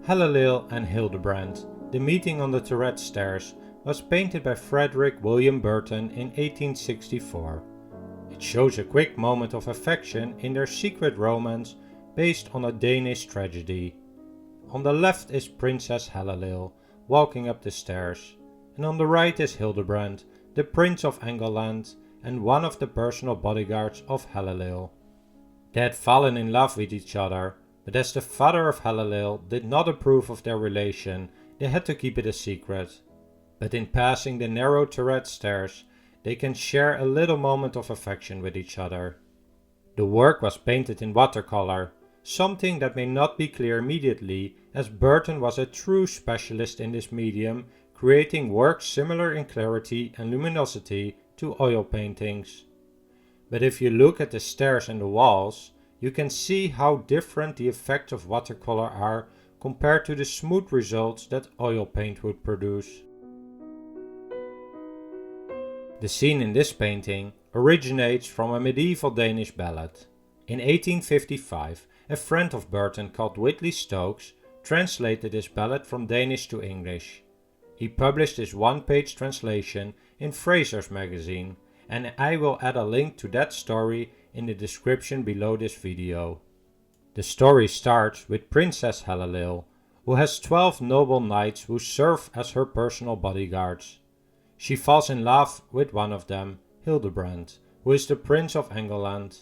Hellelil and Hildebrand, The Meeting on the Turret Stairs, was painted by Frederic William Burton in 1864. It shows a quick moment of affection in their secret romance based on a Danish tragedy. On the left is Princess Hellelil walking up the stairs, and on the right is Hildebrand, the Prince of Engleland and one of the personal bodyguards of Hellelil. They had fallen in love with each other, but as the father of Hellelil did not approve of their relation, they had to keep it a secret. But in passing the narrow turret stairs, they can share a little moment of affection with each other. The work was painted in watercolor, something that may not be clear immediately, as Burton was a true specialist in this medium, creating works similar in clarity and luminosity to oil paintings. But if you look at the stairs and the walls, you can see how different the effects of watercolor are compared to the smooth results that oil paint would produce. The scene in this painting originates from a medieval Danish ballad. In 1855, a friend of Burton called Whitley Stokes translated this ballad from Danish to English. He published his one-page translation in Fraser's magazine, and I will add a link to that story in the description below this video. The story starts with Princess Hellelil, who has 12 noble knights who serve as her personal bodyguards. She falls in love with one of them, Hildebrand, who is the Prince of Engleland.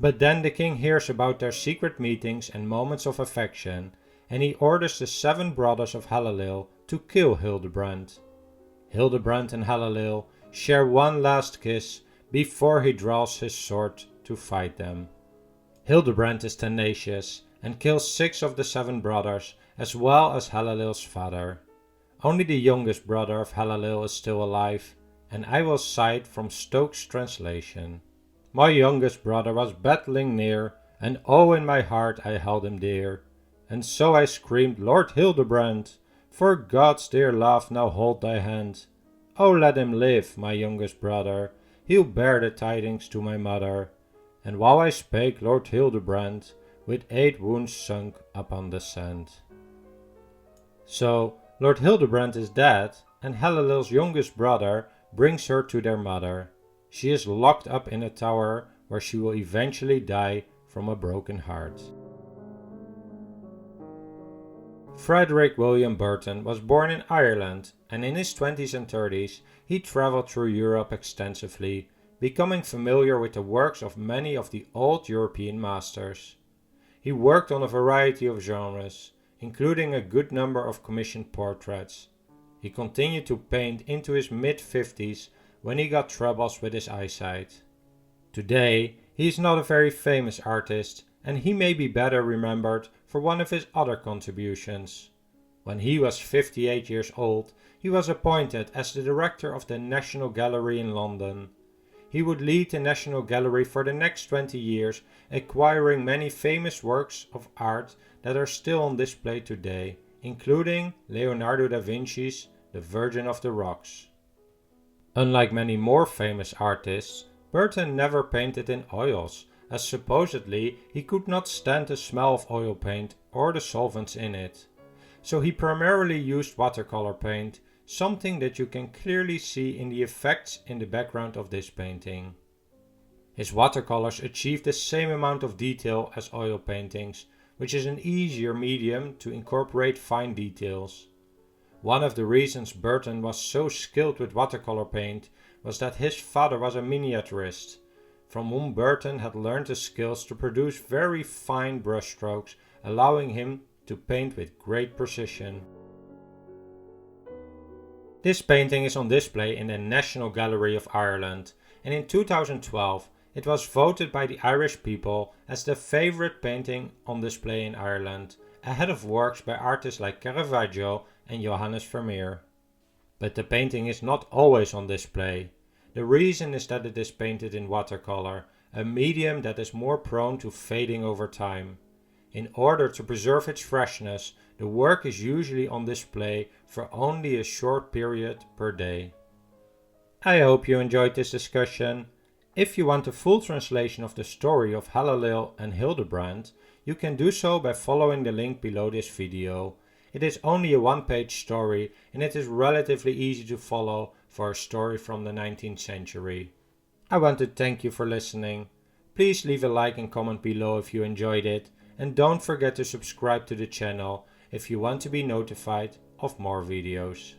But then the king hears about their secret meetings and moments of affection, and he orders the 7 brothers of Hellelil to kill Hildebrand. Hildebrand and Hellelil share one last kiss before he draws his sword to fight them. Hildebrand is tenacious and kills 6 of the 7 brothers as well as Hellelil's father. Only the youngest brother of Hellelil is still alive, and I will cite from Stokes' translation. My youngest brother was battling near, and oh, in my heart I held him dear. And so I screamed, Lord Hildebrand, for God's dear love now hold thy hand. Oh, let him live, my youngest brother, he'll bear the tidings to my mother. And while I spake, Lord Hildebrand, with 8 wounds sunk upon the sand. So, Lord Hildebrand is dead, and Hellelil's youngest brother brings her to their mother. She is locked up in a tower where she will eventually die from a broken heart. Frederic William Burton was born in Ireland, and in his 20s and 30s he traveled through Europe extensively, becoming familiar with the works of many of the old European masters. He worked on a variety of genres, including a good number of commissioned portraits. He continued to paint into his mid-50s when he got troubles with his eyesight. Today, he is not a very famous artist, and he may be better remembered for one of his other contributions. When he was 58 years old, he was appointed as the director of the National Gallery in London. He would lead the National Gallery for the next 20 years, acquiring many famous works of art that are still on display today, including Leonardo da Vinci's The Virgin of the Rocks. Unlike many more famous artists, Burton never painted in oils, as supposedly he could not stand the smell of oil paint or the solvents in it. So he primarily used watercolor paint, something that you can clearly see in the effects in the background of this painting. His watercolors achieve the same amount of detail as oil paintings, which is an easier medium to incorporate fine details. One of the reasons Burton was so skilled with watercolor paint was that his father was a miniaturist, from whom Burton had learned the skills to produce very fine brushstrokes, allowing him to paint with great precision. This painting is on display in the National Gallery of Ireland, and in 2012 it was voted by the Irish people as the favourite painting on display in Ireland, ahead of works by artists like Caravaggio and Johannes Vermeer. But the painting is not always on display. The reason is that it is painted in watercolor, a medium that is more prone to fading over time. In order to preserve its freshness, the work is usually on display for only a short period per day. I hope you enjoyed this discussion. If you want a full translation of the story of Hellelil and Hildebrand, You can do so by following the link below this video. It is only a one-page story and it is relatively easy to follow for a story from the 19th century. I want to thank you for listening. Please leave a like and comment below if you enjoyed it, and don't forget to subscribe to the channel if you want to be notified of more videos.